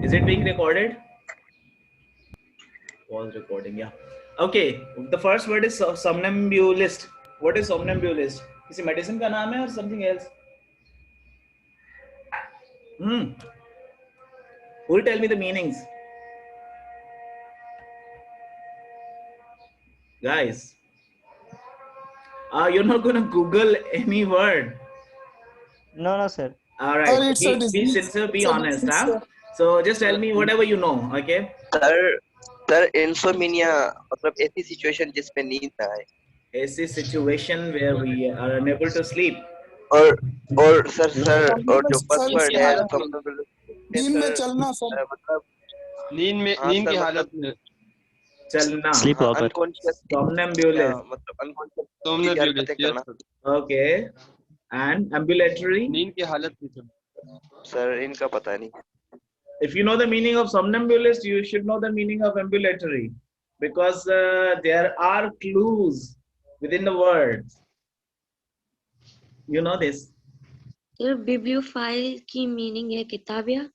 Is it being recorded? Was recording, yeah. Okay, the first word is somnambulist. What is somnambulist? किसी medicine का नाम है or something else? Hmm. Who will tell me the meanings? Guys, you're not gonna Google any word. No, sir. All right. It's a Be disease. sincere, be It's a honest, disease, huh? sir. So just tell me whatever you know, okay? Sir insomnia मतलब ऐसी situation जिसमें नींद ना आए ऐसी situation where we are unable to sleep. और sir और जो फर्स्ट वर्ड है नींद में चलना सर मतलब नींद की हालत में चलना. Sleepwalker. Unconscious Somnambulist. मतलब अनकॉन्शियस somnambulist, करना yes, Okay. And ambulatory. नींद की हालत में चलना. सर इनका पता नहीं If you know the meaning of somnambulist, you should know the meaning of ambulatory, because there are clues within the words. You know this. Sir bibliophile की meaning है किताबिया.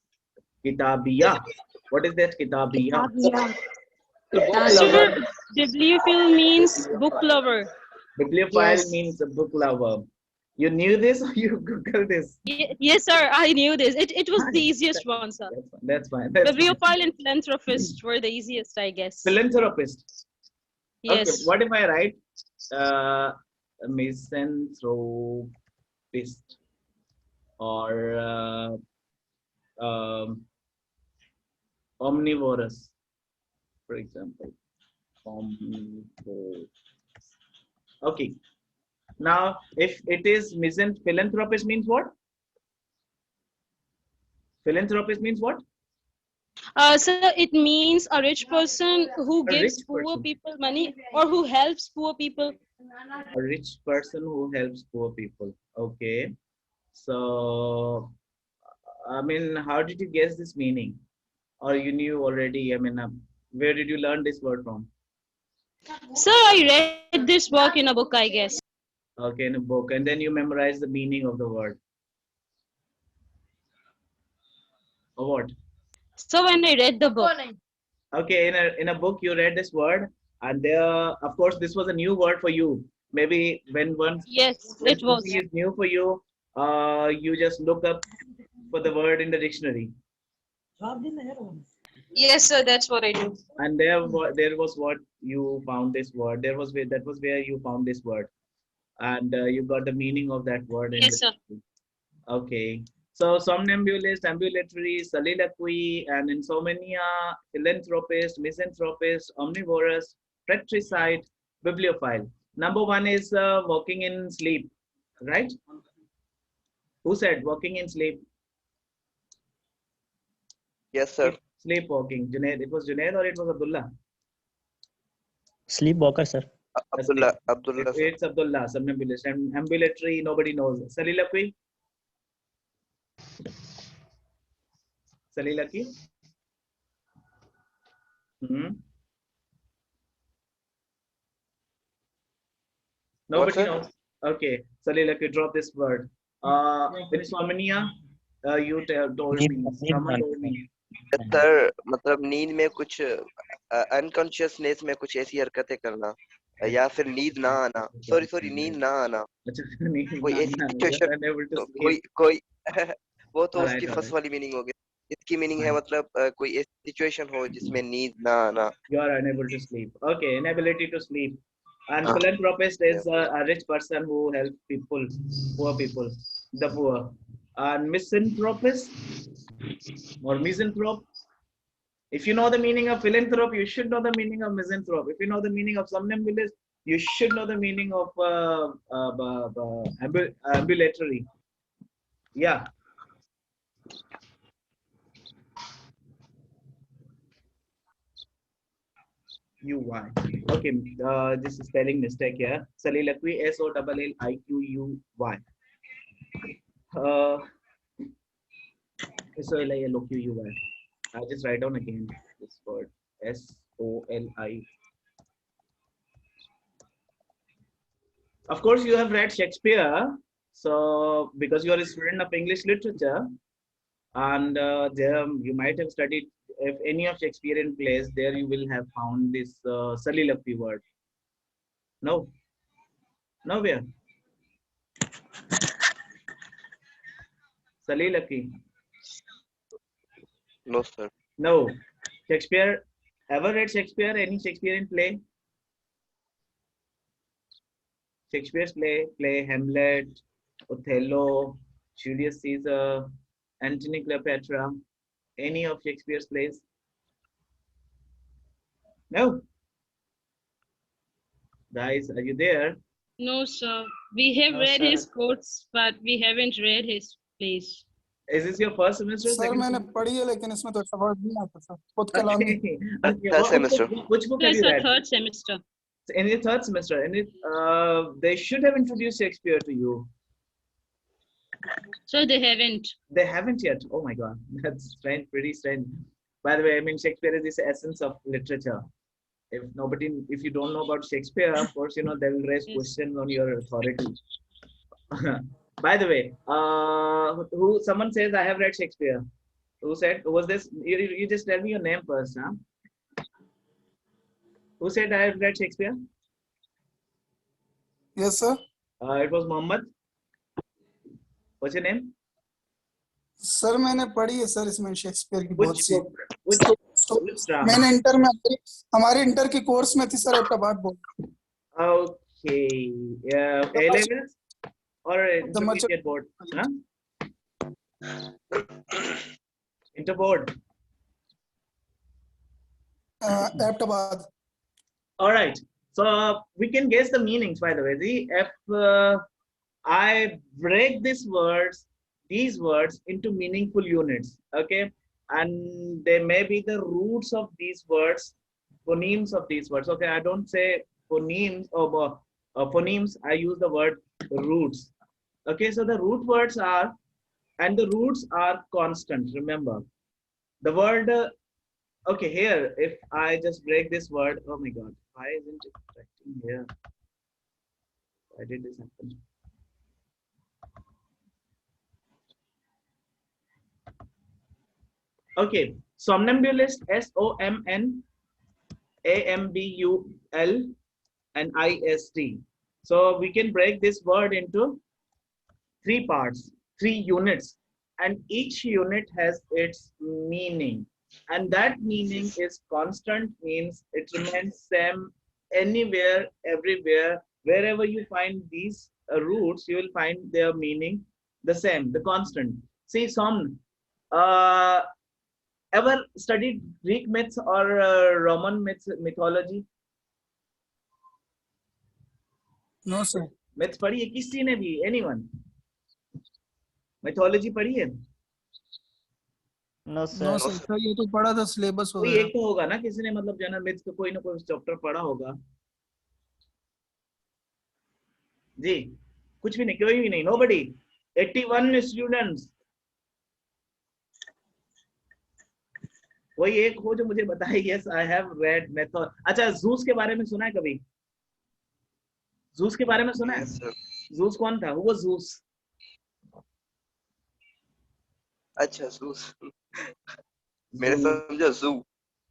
Kitabiya. What is that? Kitabiya. Sir, bibliophile means book lover. Bibliophile Yes. means a book lover. You knew this or you Googled this? Yes, sir, I knew this. It was the easiest one, sir. That's fine. That's fine. Bibliophile and philanthropist were the easiest, I guess. Philanthropist. Yes. Okay, what if I write misanthropist or omnivorous, for example? Omnivorous. Okay. Now, if it is philanthropist means what? Philanthropist means what? Sir, it means a rich person who A gives rich poor person. people money or who helps poor people. A rich person who helps poor people. Okay. So, I mean, how did you guess this meaning? Or you knew already? I mean, where did you learn this word from? Sir, I read this book in a book, I guess. Okay, in a book, and then you memorize the meaning of the word. Or what? So when I read the book. Okay, in a book you read this word, and there, of course, this was a new word for you. Maybe when Yes, when it was. something is new for you, you just look up for the word in the dictionary. Yes, sir, that's what I do. And there was what you found this word. That was where you found this word, and you got the meaning of that word. Yes, sir. Okay. So somnambulist, ambulatory, soliloquy, and insomnia, philanthropist, misanthropist, omnivorous, fratricide, bibliophile. Number one is walking in sleep, right? Who said walking in sleep? Yes sir Sleepwalking. Junaid. It was Junaid or it was Abdullah? Sleepwalker, sir. Abdullah sir It's Abdullah, somnambulist. And ambulatory, nobody knows. Soliloquy? Soliloquy? Nobody sir? knows. Okay, Soliloquy, drop this word. Insomnia, you told me. Someone told me. Sir मतलब नींद में कुछ unconsciousness में कुछ ऐसी हरकतें करना या फिर नींद ना आना सॉरी नींद ना आना कोई ऐसी सिचुएशन कोई वो तो उसकी फर्स्ट वाली मीनिंग हो गई इसकी मीनिंग है मतलब कोई ऐसी सिचुएशन हो जिसमें नींद ना आना You are unable to sleep. Okay, inability to sleep. And philanthropist is a rich person who helps people, poor people, the poor. And misanthropist or misanthrope. If you know the meaning of philanthrope, you should know the meaning of misanthrope. If you know the meaning of somnambulist, you should know the meaning of ambulatory. Yeah. UY. Okay, this is spelling mistake here. Soliloquy, SOLLIQUY. SOLLIQUY. I'll just write down again this word. SOLI. Of course, you have read Shakespeare. So, because you are a student of English literature, And there you might have studied, if any of Shakespearean plays, there you will have found this Soliloquy word. No, nowhere. Soliloquy. No, sir. No. Shakespeare, ever read Shakespeare? Any Shakespearean play? Shakespeare's play Hamlet, Othello, Julius Caesar, Antony Cleopatra. Any of Shakespeare's plays? No. Guys, are you there? No, sir. We have No, read sir. his quotes, but we haven't read his plays. Is this your first semester? Sir Second मैंने semester? पढ़ी है लेकिन इसमें तो ऐसा word नहीं आता sir खुद कलामी Okay. Okay. Third semester. Which book have Yes, you sir, read? third semester. In the third semester, and they should have introduced Shakespeare to you. So they haven't. They haven't yet. Oh my God, that's strange, pretty strange. By the way, I mean Shakespeare is the essence of literature. If you don't know about Shakespeare, of course, you know they will raise Yes. questions on your authority. By the way, someone says I have read Shakespeare. Who said? Who was this? You just tell me your name first, huh? Who said I have read Shakespeare? Yes sir It was Muhammad. What's your name? Sir मैंने पढ़ी है सर इसमें Shakespeare की बहुत Which सी book? Which drama? मैंने inter में हमारे इंटर के कोर्स में थी सर आपका बात बोल Okay. A levels or The much- intermediate board? Huh? Interboard. Abbottabad All right. So we can guess the meanings, by the way. If I break these words into meaningful units, okay, and they may be the roots of these words, phonemes of these words. Okay, I don't say phonemes or phonemes. I use the word roots. Okay, so the root words are, and the roots are constant. Remember, the word. Okay, here, if I just break this word, oh my God, why isn't it correcting here? Why did this happen? Okay, somnambulist, SOMNAMBUL So we can break this word into three parts, three units, and each unit has its meaning. And that meaning is constant, means it remains same anywhere, everywhere. Wherever you find these roots, you will find their meaning the same, the constant. See, some ever studied Greek myths or Roman mythology? No sir Myths पढ़ी है किसी ने भी? Anyone? Mythology पढ़ी है? No, no sir. Sir ये तो पढ़ा था सिलेबस कोई वगैरह एक तो होगा ना, किसी ने मतलब जनरल मैथ्स का कोई ना कोई चैप्टर पढ़ा होगा जी। कुछ भी नहीं, कोई भी नहीं, nobody. 81 स्टूडेंट्स, कोई एक हो जो मुझे बताए yes I have read method. अच्छा, जूस के बारे में सुना है कभी? जूस के बारे में सुना है? Yes, sir. जूस कौन था? वो जूस। अच्छा जूस मेरे समझा जू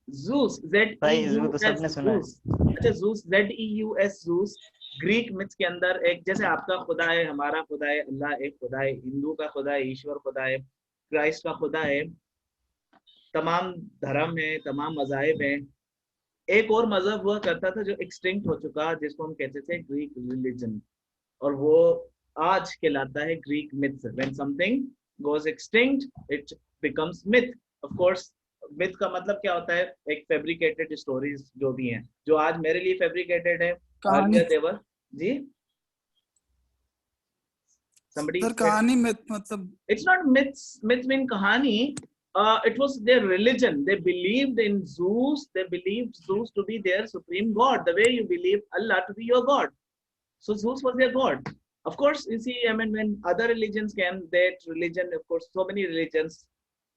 जूस जेड भाई जू तो सबने सुना है। अच्छा, juice ZEUS juice Greek myths के अंदर एक, जैसे आपका खुदा है, हमारा खुदा है, अल्लाह एक खुदा है, हिंदू का खुदा है, ईश्वर खुदा है, क्राइस्ट का खुदा है, तमाम धर्म है, तमाम मज़ाहिब हैं। एक और मजहब हुआ करता था जो एक्सटिंक्ट हो चुका, जिसको हम कहते थे ग्रीक रिलीजन, और वो आज कहलाता है Greek myths. When something goes extinct it becomes myth. Of course myth का मतलब क्या होता है? एक फैब्रिकेटेड स्टोरीज जो भी हैं, जो आज मेरे लिए फैब्रिकेटेड है, कहानी earlier they were जी somebody सर कहानी में मतलब it's not myth mean kahani. It was their religion. They believed in Zeus. They believed Zeus to be their supreme god, the way you believe Allah to be your god. So Zeus was their god. Of course, you see, I mean, when other religions came, that religion, of course, so many religions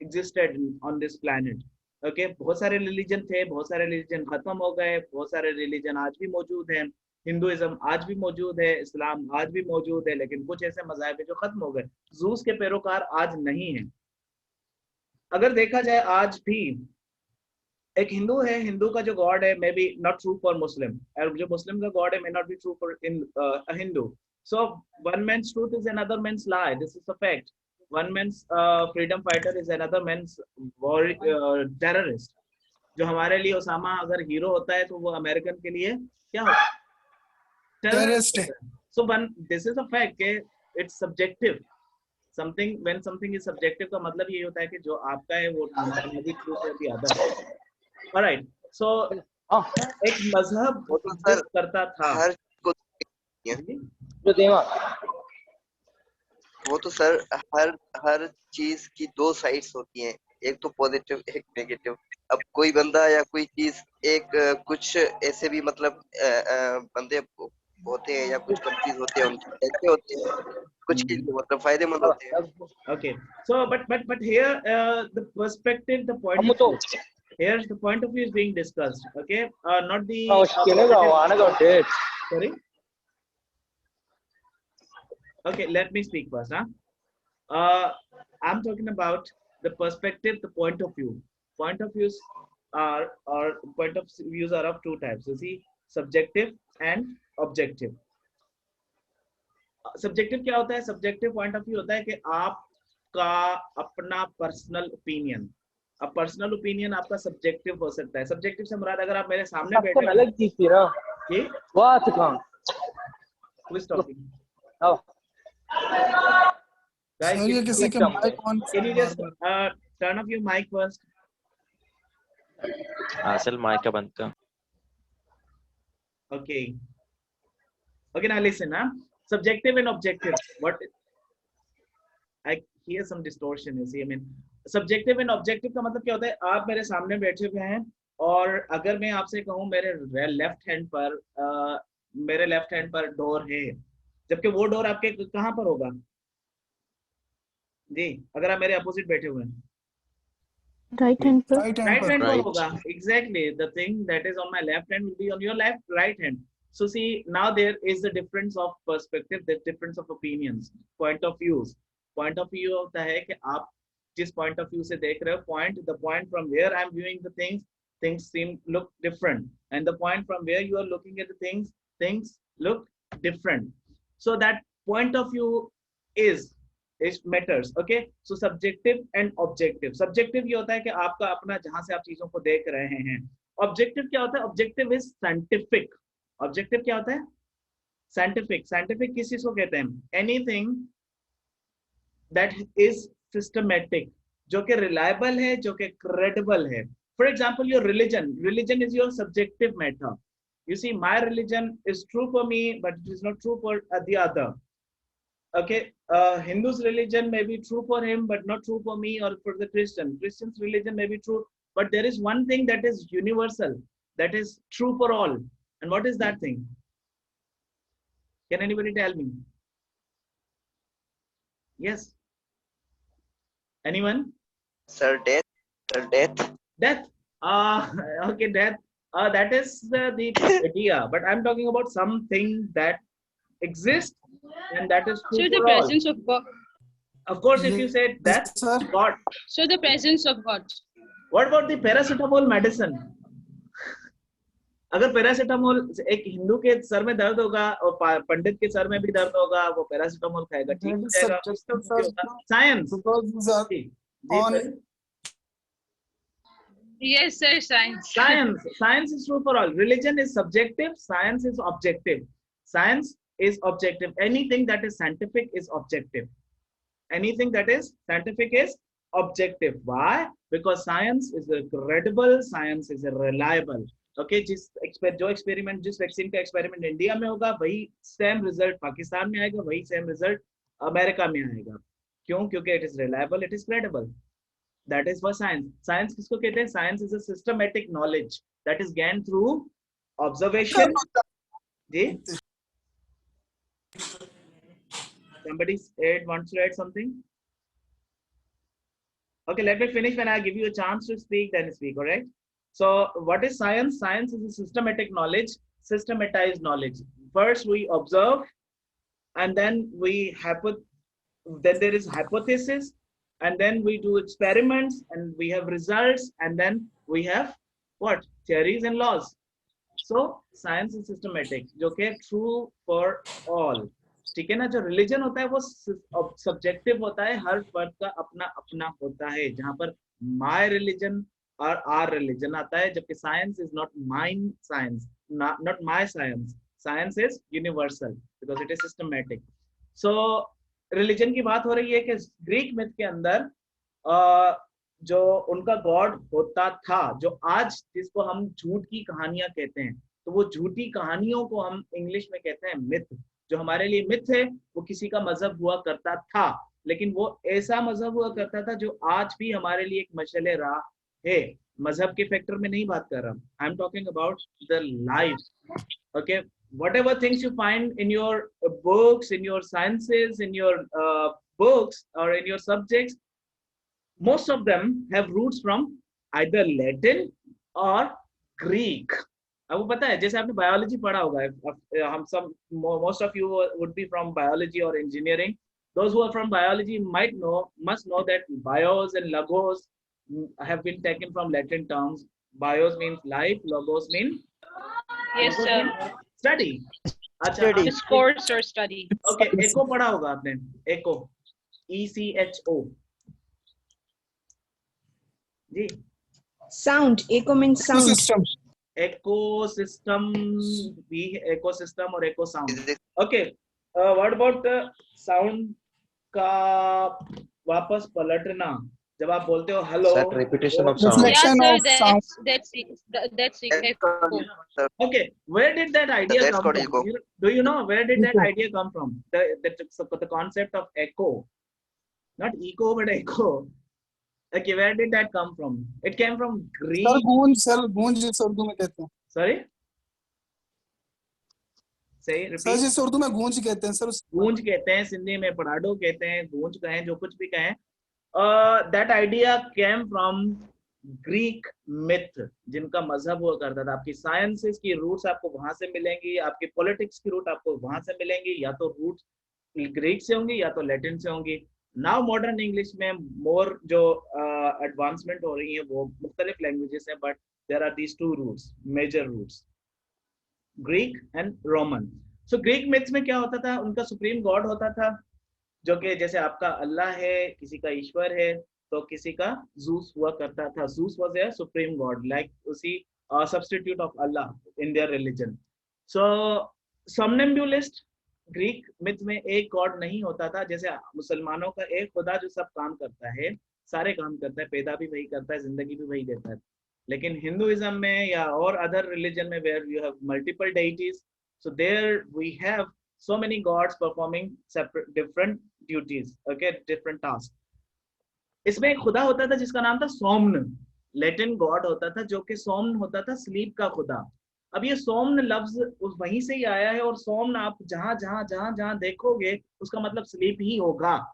existed on this planet. Okay, बहुत सारे religion थे, बहुत सारे religion खत्म हो गए, बहुत सारे religion आज भी मौजूद हैं। हिंदुइज्म आज भी मौजूद है, इस्लाम आज भी मौजूद है, लेकिन कुछ ऐसे मज़ाहिब हैं जो खत्म हो गए। जूस के पैरोकार आज नहीं हैं। अगर देखा जाए आज भी एक हिंदू है, हिंदू का जो गॉड है may be not true for Muslim, और जो मुस्लिम का गॉड है may not be true for इन हिंदू. सो वन man's truth is another man's lie. This is a fact. One man's freedom fighter is another man's war terrorist. जो हमारे लिए ओसामा अगर हीरो होता है तो वो अमेरिकन के लिए क्या होता है? टेररिस्ट है. So one, this is a fact कि it's subjective. Something, when something is subjective का मतलब ये होता है कि जो आपका है वो भी true for the other. Alright, so एक मजहब वो तो सर करता था. हर को वो तो सर हर चीज की दो साइड्स होती हैं, एक तो पॉजिटिव एक नेगेटिव. अब कोई बंदा या कोई चीज एक कुछ ऐसे भी मतलब बंदे होते हैं या कुछ कंट्रीज होते हैं उनके ऐसे होते हैं, कुछ के लिए मतलब फायदेमंद होते हैं. Okay, so but here the perspective, the point of view, here's the point of view is being discussed. Okay, not the sorry. Okay, let me speak first. I'm talking about the perspective, the point of view. Point of views are, or point of views are of two types. You see, subjective and objective. Subjective क्या होता है? Subjective point of view होता है कि आपका अपना personal opinion. अब personal opinion आपका सब्जेक्टिव हो सकता है. सब्जेक्टिव से मुराद अगर आप मेरे सामने बैठे हैं अलग चीज थी ना जी बात कहां who is talking? आओ Guys, सर ये किसी के mic on. can you just turn off your mic first? असल माइक का बंद कर. Okay. Okay, now listen. Subjective and objective. What? I hear some distortion. You see, I mean, subjective and objective का मतलब क्या होता है? आप मेरे सामने बैठे हुए हैं और अगर मैं आपसे कहूँ मेरे लेफ्ट हैंड पर डोर है, जबकि वो डोर आपके कहाँ पर होगा जी? अगर आप मेरे अपोजिट बैठे हुए हैं, Right hand पर. राइट right हैंड hand पर. पर होगा. Exactly, the thing that is on my left hand will be on your right hand. So see, now there is a difference of perspective, the difference of opinions, point of views. Point of view होता है कि आप जिस point of view से देख रहे हो, the point from where I'm viewing the things look different, and the point from where you are looking at the things look different. So that point of view is matters. Okay, so subjective and objective. Subjective ये होता है कि आपका अपना जहां से आप चीजों को देख रहे हैं. Objective क्या होता है? Objective is scientific. Objective क्या होता है? Scientific. Scientific किस चीज को कहते हैं? Anything that is systematic, जो कि reliable है, जो कि credible है. For example, your religion is your subjective matter. You see, my religion is true for me, but it is not true for the other. Okay, Hindu's religion may be true for him, but not true for me or for the Christian. Christian's religion may be true, but there is one thing that is universal, that is true for all. And what is that thing? Can anybody tell me? Yes. Anyone? Sir, death. Death. Okay, death. That is the idea, but I'm talking about something that exists and that is true So the for all. presence of God. Of course, if you say death, sir. God. So the presence of God. What about the paracetamol medicine? अगर paracetamol एक हिंदू के sir में दर्द होगा और पंडित के sir में भी दर्द होगा, वो पैरासिटामोल खाएगा, ठीक हो जाएगा. Science. Yes, sir, science. Science is true for all. Religion is subjective. Science is objective. Science is objective. Anything that is scientific is objective. Anything that is scientific is objective. Why? Because science is credible. Science is reliable. Okay, जो experiment, जिस vaccine का experiment India में होगा वही same result Pakistan में आएगा, वही same result America में आएगा. क्यों? क्योंकि it is reliable, it is credible. That is for science. Science किसको कहते हैं? Science is a systematic knowledge that is gain through observation. जी, somebody wants to add something? Okay, let me finish. When I give you a chance to speak, then speak. All right. So what is science? Science is a systematic knowledge, systematized knowledge. First we observe, and then then there is hypothesis, and then we do experiments and we have results, and then we have what? Theories and laws. So science is systematic, जो कि true for all. ठीक है ना? जो religion होता है वो subjective होता है, हर फर्द का अपना अपना होता है, जहां पर my religion और our religion आता है, जबकि science is not mine science, not my science. Science is universal because it is systematic. So religion की बात हो रही है कि ग्रीक मिथ के अंदर जो उनका गॉड होता था, जो आज जिसको हम झूठ की कहानियां कहते हैं, तो वो झूठी कहानियों को हम इंग्लिश में कहते हैं मिथ। जो हमारे लिए मिथ है वो किसी का मजहब हुआ करता था, लेकिन वो ऐसा मजहब हुआ करता था जो आज भी हमारे लिए एक मशले राह है। मजहब के फैक्टर में नहीं बात कर रहा, I am talking about the life. Okay, whatever things you find in your books, in your sciences, in your books or in your subjects, most of them have roots from either Latin or Greek. आपको पता है, जैसे आपने biology पढ़ा होगा, हम सब, most of you would be from biology or engineering. Those who are from biology must know that bios and logos have been taken from Latin terms. Bios means life, logos mean Yes, sir. study. अच्छा, Discourse or study. Okay, echo पढ़ा होगा आपने, echo, ECHO. जी, Sound. Echo means sound. Ecosystem. ecosystem भी, ecosystem और echo sound. Okay, what about sound का वापस पलटना? जब आप बोलते हो hello, repetition of sound. Yeah, Reflection sir. of sound. That's echo. okay, where did that idea That's come called from? echo. Do you know where did that Echo. idea come from? The concept of echo, not eco but echo. Okay, where did that come from? It came from Greek. Sir गूंज जिस उर्दू में कहते हैं, Sorry, say sir repeat. जिस उर्दू में गूंज कहते हैं सर, गूंज कहते हैं, सिंधी में पढ़ाडो कहते हैं, गूंज कहें, जो कुछ भी कहें. That idea came from Greek myth, जिनका मजहब हुआ करता था. आपकी साइंसेस की रूट्स आपको वहां से मिलेंगी, आपकी पॉलिटिक्स की रूट आपको वहां से मिलेंगी, या तो रूट ग्रीक से होंगी या तो लैटिन से होंगी. नाउ मॉडर्न इंग्लिश में मोर जो एडवांसमेंट हो रही है वो मुख्तलिफ लैंग्वेजेस हैं, but there are these two roots, major roots, Greek and Roman. So Greek myths में क्या होता था? उनका सुप्रीम गॉड होता था, जो कि जैसे आपका अल्लाह है, किसी का ईश्वर है, तो किसी का जूस हुआ करता था. Zeus was a supreme god, like उसी substitute of Allah in their religion. So somnambulist Greek myth में एक गॉड नहीं होता था. जैसे मुसलमानों का एक खुदा जो सब काम करता है, सारे काम करता है, पैदा भी वही करता है, जिंदगी भी वही देता है. लेकिन हिंदुइज्म में या और अदर रिलीजन में where you have multiple deities, so there we have so many gods performing separate different duties, okay, different tasks. इसमें एक खुदा होता था जिसका नाम था सोमन. लैटिन गॉड होता था जो कि सोमन होता था, स्लीप का खुदा. अब ये सोमन लफ्ज वहीं से ही आया है, और सोमन आप जहां जहां जहां जहां देखोगे उसका मतलब स्लीप ही होगा.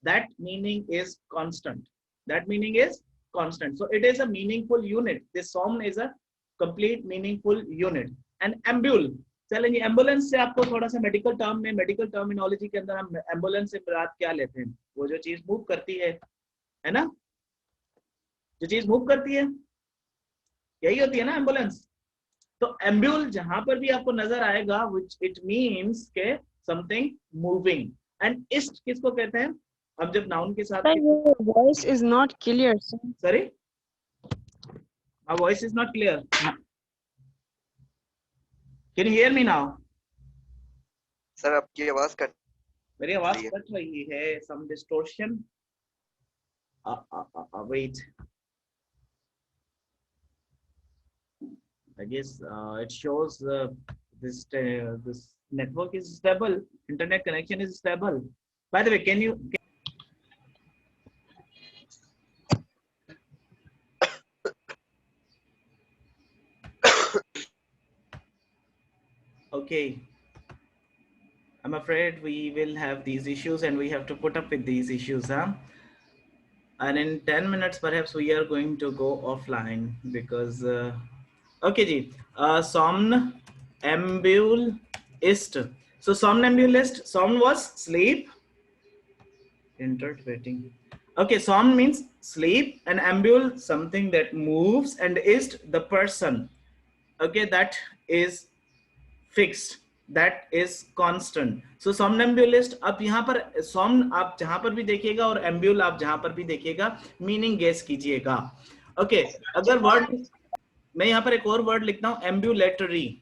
That meaning is constant. That meaning is constant. So it is a meaningful unit. This somen is a complete meaningful unit. And ambule, चलेंगे एम्बुलेंस से आपको थोड़ा सा मेडिकल टर्म में, मेडिकल टर्मिनोलॉजी के अंदर हम एम्बुलेंस से मुराद क्या लेते हैं? वो जो चीज मूव करती है ना, जो चीज मूव करती है यही होती है ना एम्बुलेंस. तो एम्ब्यूल जहां पर भी आपको नजर आएगा, व्हिच इट मींस के समथिंग मूविंग. एंड इस्ट किसको कहते हैं? अब जब नाउन के साथ, Your voice is not clear, sir. Sorry, my voice is not clear. Can you hear me now? Sir आपकी आवाज कट मेरी आवाज कट रही है, some distortion. Wait. I guess it shows this network is stable, internet connection is stable. By the way, can you? Okay. I'm afraid we will have these issues and we have to put up with these issues, huh? And in 10 minutes, perhaps we are going to go offline because, okay, ji, somnambulist. So somnambulist, somn was sleep, interpreting. Okay, somn means sleep, and ambule something that moves, and ist the person. Okay, that is fixed, that is constant. So somnambulist, अब यहाँ पर somn आप जहां पर भी देखिएगा और ambule आप जहां पर भी देखिएगा, मीनिंग गेस कीजिएगा. ओके, अगर वर्ड मैं यहाँ पर एक और वर्ड लिखता हूँ एम्ब्यूलेटरी.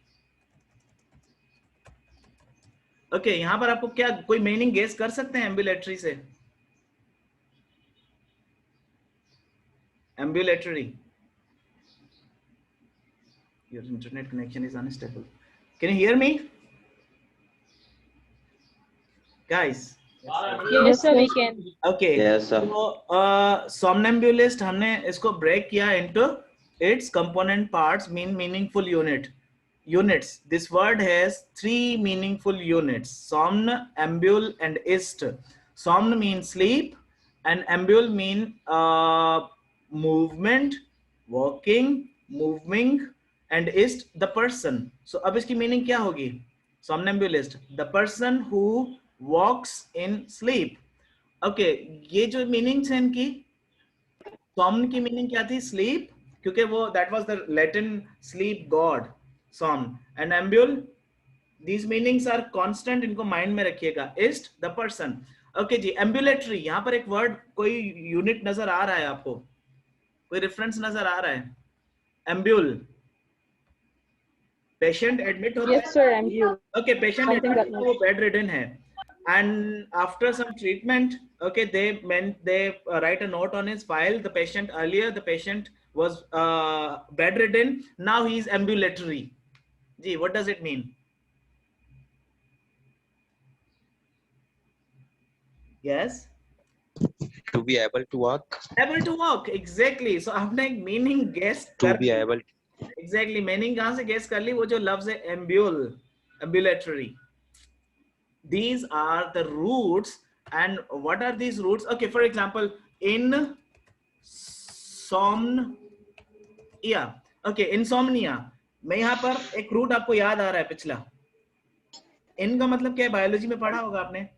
ओके, यहाँ पर आपको क्या कोई मीनिंग गेस कर सकते हैं एम्ब्यूलेटरी से? एम्ब्यूलेटरी. Your internet connection is unstable. Can you hear me, guys? Yes, sir, we can. Okay. Yes, sir. So somnambulist हमने इसको break किया into its component parts, meaningful units. This word has 3 meaningful units: somn, ambule, and ist. Somn means sleep, and ambule mean movement, walking, moving, and ist the person. So अब इसकी meaning क्या होगी? Somnambulist, the person who walks in sleep. Okay, ये जो meanings हैं इनकी, somn की meaning क्या थी? Sleep, क्योंकि वो that was the Latin sleep god, somn. And ambule, these meanings are constant, इनको mind में रखिएगा. Ist the person. Okay ji, ambulatory, यहाँ पर एक word, कोई unit नजर आ रहा है आपको? कोई reference नजर आ रहा है? Ambule. पेशेंट एडमिट होता है. Yes, sir, ambule. Okay, patient Something admit that वो bedridden है, and after some treatment, okay, they write a note on his file. The patient earlier, the patient was bedridden. Now he is ambulatory. Gee, what does it mean? Yes. To be able to walk. Able to walk, exactly. So आपने एक meaning guess To कर be able. Exactly, meaning कहाँ से guess कर ली? वो जो लफ्ज है ambule, ambulatory. These are the roots. And what are these roots? Okay, for example, in somnia. Okay, insomnia. मैं यहाँ पर एक रूट आपको याद आ रहा है पिछला. इन का मतलब क्या है? बायोलॉजी में पढ़ा होगा आपने.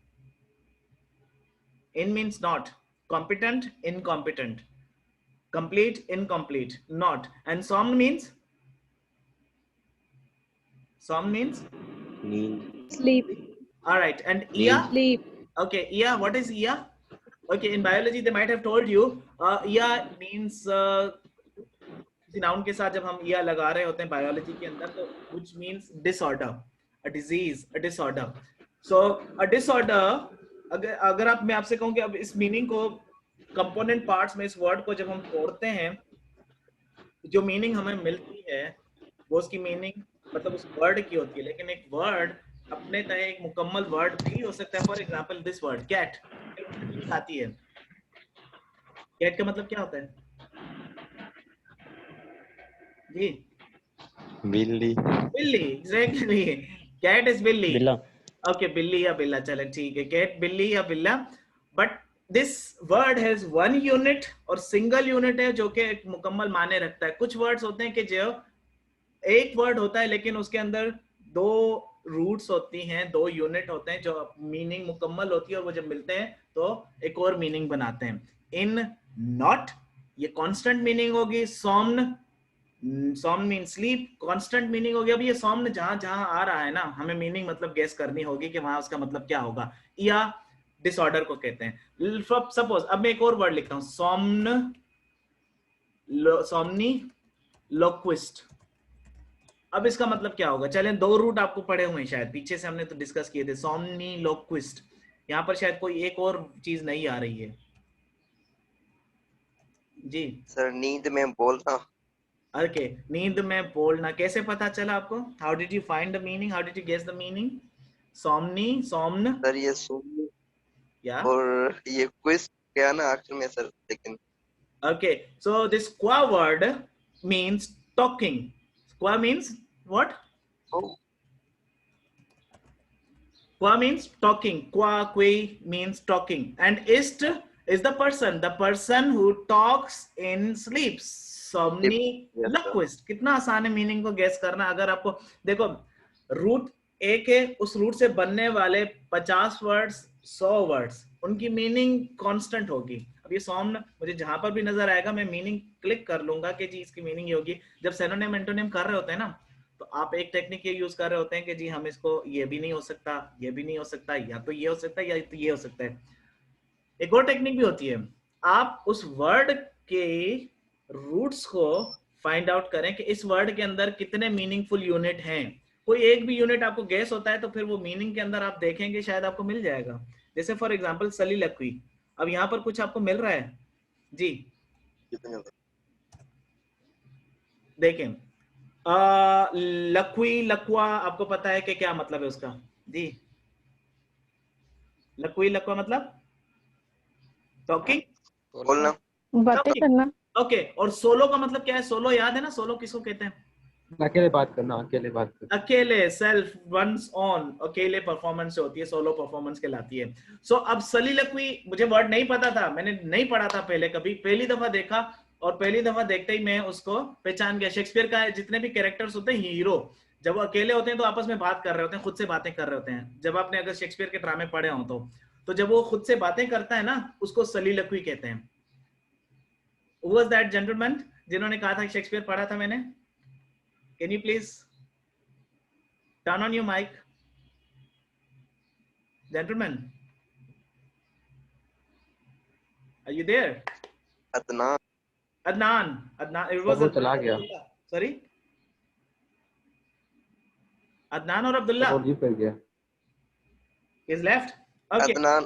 In means not, competent, incompetent, complete, incomplete, not. And somn means? Somn means? Sleep. All right. And ia? Sleep. Okay, ia. What is ia? Okay, in biology they might have told you. Ia means किसी noun के साथ जब हम ia लगा रहे होते हैं biology के अंदर, तो which means disorder, a disease, a disorder. So a disorder. अगर आप मैं आपसे कहूं कि अब इस मीनिंग को कंपोनेंट पार्ट्स में, इस वर्ड को जब हम तोड़ते हैं, जो मीनिंग हमें मिलती है वो उसकी मीनिंग मतलब उस वर्ड की होती है. लेकिन एक वर्ड अपने तय एक मुकम्मल वर्ड भी हो सकता है. For example this word cat आती है. कैट का मतलब क्या होता है जी? बिल्ली. बिल्ली, एग्जैक्टली. कैट इज बिल्ली. बिल्ला. Okay, बिल्ली या बिल्ला, चले ठीक है. कैट, बिल्ली या बिल्ला. But this word has one unit और सिंगल यूनिट है जो कि एक मुकम्मल माने रखता है. कुछ वर्ड्स होते हैं कि जो एक वर्ड होता है लेकिन उसके अंदर 2 रूट्स होती हैं, 2 यूनिट होते हैं, जो मीनिंग मुकम्मल होती है और वो जब मिलते हैं तो एक और मीनिंग बनाते हैं. इन नॉट, ये कांस्टेंट मीनिंग होगी. सॉम्न, सॉम्न मीन स्लीप, कांस्टेंट मीनिंग हो गया. अभी ये सॉम्न जहां जहां आ रहा है ना, हमें मीनिंग मतलब गेस करनी होगी कि वहां उसका मतलब क्या होगा. या डिसऑर्डर को कहते हैं. सपोज अब मैं एक और वर्ड लिखता हूं, सॉम्न, सॉम्नी लोक्विस्ट. अब इसका मतलब क्या होगा? चलें, 2 रूट आपको पढ़े हुए हैं शायद, पीछे से हमने तो डिस्कस किए थे. सॉम्नी लोक्विस्ट, यहाँ पर शायद कोई एक और चीज नहीं आ रही है जी. सर नींद में बोलना. ओके, नींद में बोलना. कैसे पता चला आपको? How did you find the meaning? How did you guess the meaning? Somni, somn. Sir ये सोमनी या और ये क्विज क्या ना आखिर में सर, लेकिन okay. So this qua word means talking. Qua means what? Qua means talking. Qua, qui means talking. And ist is the person who talks in sleep. Somniloquist. कितना आसान है मीनिंग को guess करना. अगर आपको देखो, root एक है, उस रूट से बनने वाले 50 वर्ड्स, 100 वर्ड्स, उनकी मीनिंग कांस्टेंट होगी. अब ये सॉम्न मुझे जहां पर भी नजर आएगा मैं मीनिंग क्लिक कर लूंगा कि जी इसकी मीनिंग ये होगी। जब सिनोनिम एंटोनिम कर रहे होते हैं ना, तो आप एक टेक्निक ये यूज कर रहे होते हैं कि जी हम इसको ये भी नहीं हो सकता, ये भी नहीं हो सकता, या तो ये हो सकता है या तो ये हो सकता है। एक और टेक्निक भी होती है, आप उस वर्ड के रूट्स को फाइंड आउट करें कि इस वर्ड के अंदर कितने मीनिंगफुल यूनिट हैं। कोई एक भी यूनिट आपको गैस होता है तो फिर वो मीनिंग के अंदर आप देखेंगे शायद आपको मिल जाएगा। जैसे फॉर एग्जांपल सलीलक्वी, अब यहाँ पर कुछ आपको मिल रहा है जी, देखें लक्वी लकवा, आपको पता है कि क्या मतलब है उसका जी? लक्वी लकवा मतलब टॉकिंग, बोलना, बातें करना। ओके। और सोलो का मतलब क्या है? सोलो याद है ना, सोलो किसको कहते हैं? अकेले बात करना, अकेले बात करना, अकेले, सेल्फ, वंस ऑन, अकेले परफॉर्मेंस होती है, सोलो परफॉर्मेंस कहलाती है। सो अब सलीलक्वी मुझे वर्ड नहीं पता था, मैंने नहीं पढ़ा था पहले कभी, पहली दफा देखा और पहली दफा देखते ही मैं उसको पहचान गया। शेक्सपियर का जितने भी कैरेक्टर्स होते हैं हीरो, जब वो अकेले होते हैं तो आपस में बात कर रहे होते हैं, खुद से बातें कर रहे होते हैं। जब आपने अगर शेक्सपियर के ड्रामे पढ़े हो तो जब वो खुद से बातें करता है ना, उसको सलीलक्वी कहते हैं। Who was that gentleman जिन्होंने कहा था शेक्सपियर पढ़ा था मैंने? Can you please turn on your mic, gentlemen? Are you there? Adnan, Adnan. It was वो चला गया। Sorry. Adnan or Abdullah? वो लीव कर गया। He's left. Okay. Adnan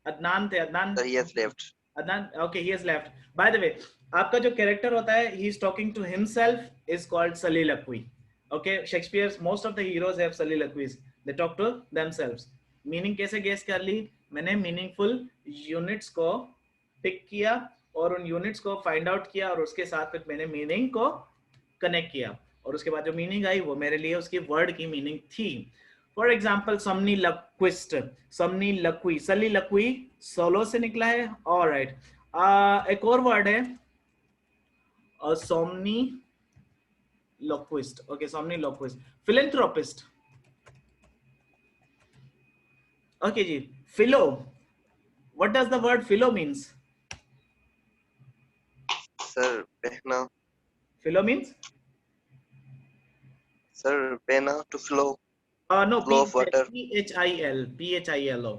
Adnan थे, Adnan. So he has left. Adnan, okay, he has left. By the way, आपका जो character होता है, he is talking to himself, is called soliloquy. Okay, Shakespeare's most of the heroes have soliloquies. They talk to themselves. Meaning कैसे guess कर ली? मैंने meaningful units को pick किया और उन यूनिट्स को फाइंड आउट किया और उसके साथ फिर मैंने मीनिंग को कनेक्ट किया और उसके बाद जो मीनिंग आई वो मेरे लिए उसकी वर्ड की मीनिंग थी। For example somniloquist, somniloquy, soliloquy solo से निकला है। ऑलराइट, एक और वर्ड है somniloquist. Okay, somniloquist. philanthropist. Okay जी, philo. What does the word philo means? Sir, बहना. Philo means? Sir, बहना, to flow. No, flow of water. Philo.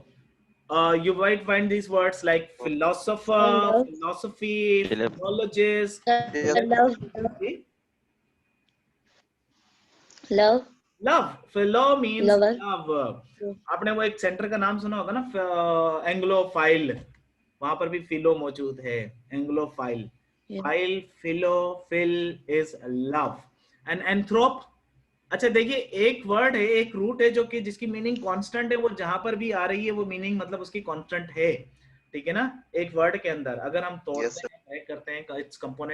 You might find these words like philosopher, Love. philosophy, philologist. Love. Philo means Lover. love. आपने वो एक centre का नाम सुना होगा ना, एंग्लोफाइल, वहां पर भी फिलो मौजूद है, Anglophile. Phile, philo, phil is love. And anthrop, अच्छा देखिए, एक वर्ड है, एक रूट है जो कि जिसकी मीनिंग कांस्टेंट है, वो जहां पर भी आ रही है वो मीनिंग मतलब उसकी कांस्टेंट है, ठीक है ना? एक वर्ड के अंदर अगर हम तोड़ते हैं, करते हैं इट्स कंपोनेंट